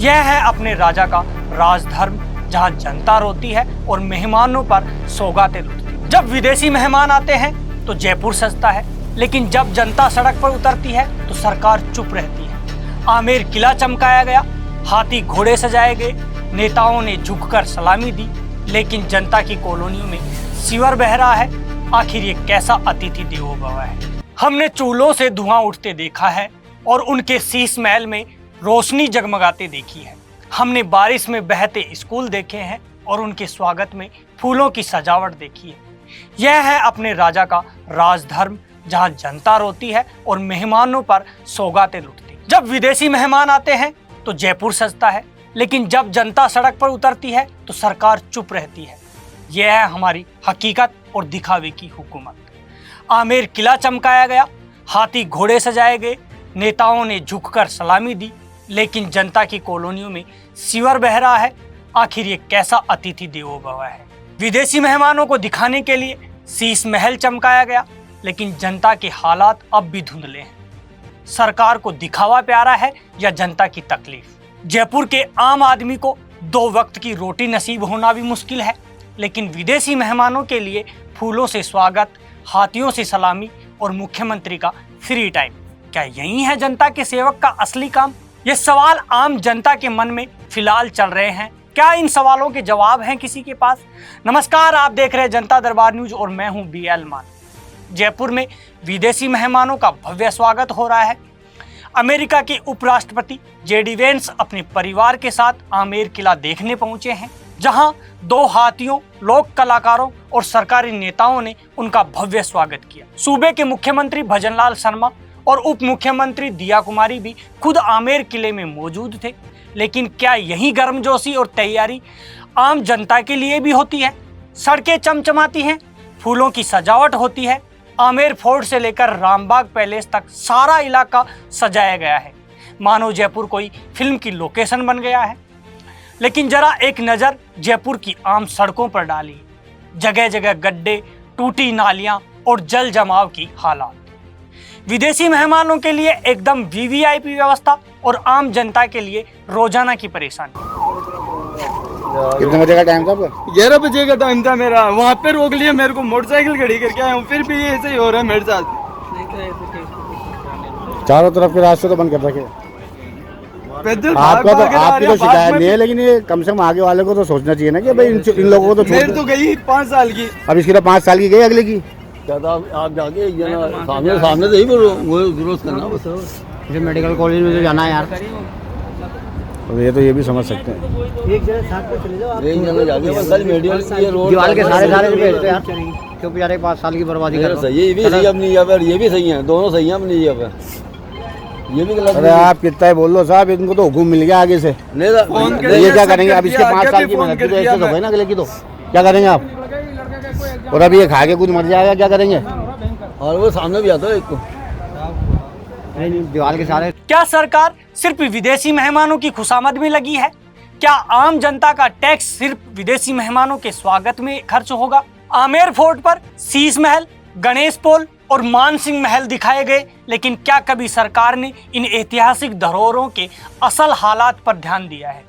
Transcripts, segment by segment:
यह है अपने राजा का राजधर्म, जहां जनता रोती है और मेहमानों पर सौगातें लुटती। जब विदेशी मेहमान आते हैं तो जयपुर सजता है, लेकिन जब जनता सड़क पर उतरती है तो सरकार चुप रहती है। आमेर किला चमकाया गया, हाथी घोड़े सजाए गए, नेताओं ने झुककर सलामी दी, लेकिन जनता की कॉलोनियों में सीवर बह रहा है। आखिर ये कैसा अतिथि देवो भव है? हमने चूल्हों से धुआं उठते देखा है और उनके शीश महल में रोशनी जगमगाते देखी है। हमने बारिश में बहते स्कूल देखे हैं और उनके स्वागत में फूलों की सजावट देखी है। यह है अपने राजा का राजधर्म, जहां जनता रोती है और मेहमानों पर सौगातें लुटती। जब विदेशी मेहमान आते हैं तो जयपुर सजता है, लेकिन जब जनता सड़क पर उतरती है तो सरकार चुप रहती है। यह है हमारी हकीकत और दिखावे की हुकूमत। आमेर किला चमकाया गया, हाथी घोड़े सजाए गए, नेताओं ने झुककर सलामी दी, लेकिन जनता की कॉलोनियों में सीवर बह रहा है। आखिर ये कैसा अतिथि देवो भव है? विदेशी मेहमानों को दिखाने के लिए शीश महल चमकाया गया, लेकिन जनता के हालात अब भी धुंधले हैं। सरकार को दिखावा प्यारा है या जनता की तकलीफ? जयपुर के आम आदमी को 2 वक्त की रोटी नसीब होना भी मुश्किल है, लेकिन विदेशी मेहमानों के लिए फूलों से स्वागत, हाथियों से सलामी और मुख्यमंत्री का फ्री टाइम। क्या यही है जनता के सेवक का असली काम? ये सवाल आम जनता के मन में फिलहाल चल रहे हैं। क्या इन सवालों के जवाब हैं किसी के पास? नमस्कार, आप देख रहे हैं जनता दरबार न्यूज और मैं हूं BL मान। जयपुर में विदेशी मेहमानों का भव्य स्वागत हो रहा है। अमेरिका के उपराष्ट्रपति JD वेंस अपने परिवार के साथ आमेर किला देखने पहुंचे हैं, जहां 2 हाथियों, लोक कलाकारों और सरकारी नेताओं ने उनका भव्य स्वागत किया। सूबे के मुख्यमंत्री भजनलाल शर्मा और उप मुख्यमंत्री दिया कुमारी भी खुद आमेर किले में मौजूद थे। लेकिन क्या यही गर्मजोशी और तैयारी आम जनता के लिए भी होती है? सड़कें चमचमाती हैं, फूलों की सजावट होती है। आमेर फोर्ट से लेकर रामबाग पैलेस तक सारा इलाका सजाया गया है, मानो जयपुर कोई फिल्म की लोकेशन बन गया है। लेकिन जरा एक नज़र जयपुर की आम सड़कों पर डालिए। जगह जगह गड्ढे, टूटी नालियां और जल जमाव की हालात। विदेशी मेहमानों के लिए एकदम VVIP व्यवस्था और आम जनता के लिए रोजाना की परेशानी। कितने बजे का टाइम था आपका? 11 बजे का टाइम था मेरा। वहाँ पे रोक लिया मेरे को, मोटरसाइकिल खड़ी करके आया हूँ, फिर भी ये ऐसे ही हो रहा है मेरे साथ। चारों तरफ के रास्ते तो बंद कर रखे। आपकी तो शिकायत नहीं है, लेकिन ये कम से कम आगे वाले को तो सोचना चाहिए ना कि भाई इन लोगों को तो मेरी तो गई 5 साल की। अब इसकी तो 5 साल की गई, अगले की आप जाके सामने से ही वो विरोध करना। बस मेडिकल कॉलेज में तो जाना है यार। तो ये भी समझ सकते हैं। एक जगह साथ पे चले जाओ, एक जगह जाके बस खाली मेडिकल ये रोड दीवार के सारे भेजते यार, क्यों बेचारे 5 साल की बर्बादी कर रहे हो। सही है, ये भी सही अपनी जगह पर, ये भी सही है, दोनों सही है अपनी जगह पर। ये भी गलत। अरे आप कितना ही बोल लो साहब, इनको तो हुक्म मिल गया आगे से। ये क्या करेंगे अब? इसके 5 साल की मेहनत तो ऐसे हो गई ना अगले की, तो क्या करेंगे आप? और अभी ये खा के कुछ मर जाएगा, क्या करेंगे? और वो सामने भी आता है एक को दीवार के सारे। क्या सरकार सिर्फ विदेशी मेहमानों की खुशामद में लगी है? क्या आम जनता का टैक्स सिर्फ विदेशी मेहमानों के स्वागत में खर्च होगा? आमेर फोर्ट पर शीश महल, गणेश पोल और मान सिंह महल दिखाए गए, लेकिन क्या कभी सरकार ने इन ऐतिहासिक धरोहरों के असल हालात पर ध्यान दिया है?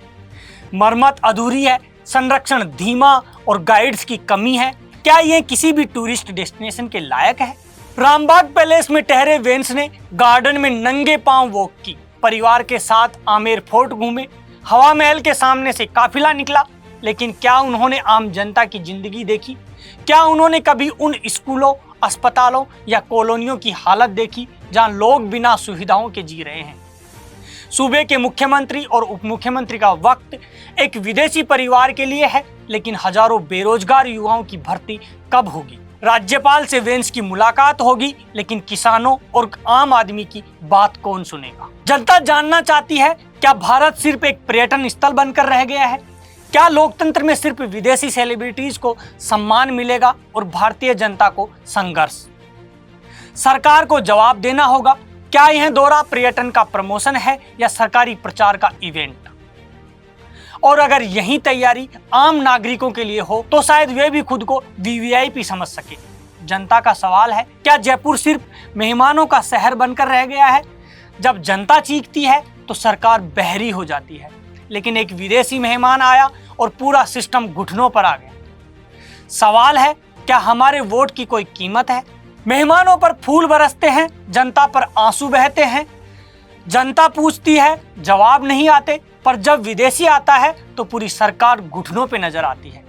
मरम्मत अधूरी है, संरक्षण धीमा और गाइड्स की कमी है। क्या ये किसी भी टूरिस्ट डेस्टिनेशन के लायक है? रामबाग पैलेस में ठहरे वेंस ने गार्डन में नंगे पांव वॉक की, परिवार के साथ आमेर फोर्ट घूमे, हवा महल के सामने से काफिला निकला। लेकिन क्या उन्होंने आम जनता की जिंदगी देखी? क्या उन्होंने कभी उन स्कूलों, अस्पतालों या कॉलोनियों की हालत देखी जहां लोग बिना सुविधाओं के जी रहे हैं? सूबे के मुख्यमंत्री और उप मुख्यमंत्री का वक्त एक विदेशी परिवार के लिए है, लेकिन हजारों बेरोजगार युवाओं की भर्ती कब होगी? राज्यपाल से वेंस की मुलाकात होगी, लेकिन किसानों और आम आदमी की बात कौन सुनेगा? जनता जानना चाहती है, क्या भारत सिर्फ एक पर्यटन स्थल बनकर रह गया है? क्या लोकतंत्र में सिर्फ विदेशी सेलिब्रिटीज को सम्मान मिलेगा और भारतीय जनता को संघर्ष? सरकार को जवाब देना होगा, क्या यह दौरा पर्यटन का प्रमोशन है या सरकारी प्रचार का इवेंट? और अगर यही तैयारी आम नागरिकों के लिए हो तो शायद वे भी खुद को VVIP समझ सके। जनता का सवाल है, क्या जयपुर सिर्फ मेहमानों का शहर बनकर रह गया है? जब जनता चीखती है तो सरकार बहरी हो जाती है। लेकिन एक विदेशी मेहमान आया और पूरा सिस्टम घुटनों पर आ गया। सवाल है, क्या हमारे वोट की कोई कीमत है? मेहमानों पर फूल बरसते हैं, जनता पर आंसू बहते हैं। जनता पूछती है, जवाब नहीं आते, पर जब विदेशी आता है तो पूरी सरकार घुटनों पे नजर आती है।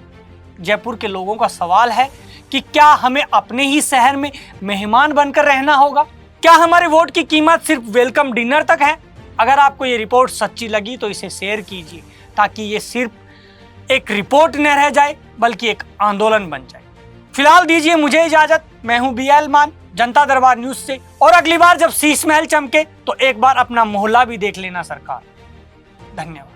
जयपुर के लोगों का सवाल है कि क्या हमें अपने ही शहर में मेहमान बनकर रहना होगा? क्या हमारे वोट की कीमत सिर्फ वेलकम डिनर तक है? अगर आपको ये रिपोर्ट सच्ची लगी तो इसे शेयर कीजिए, ताकि ये सिर्फ एक रिपोर्ट न रह जाए बल्कि एक आंदोलन बन जाए। फिलहाल दीजिए मुझे इजाजत। मैं हूं BL मान, जनता दरबार न्यूज से। और अगली बार जब शीश महल चमके तो एक बार अपना मोहल्ला भी देख लेना सरकार। धन्यवाद।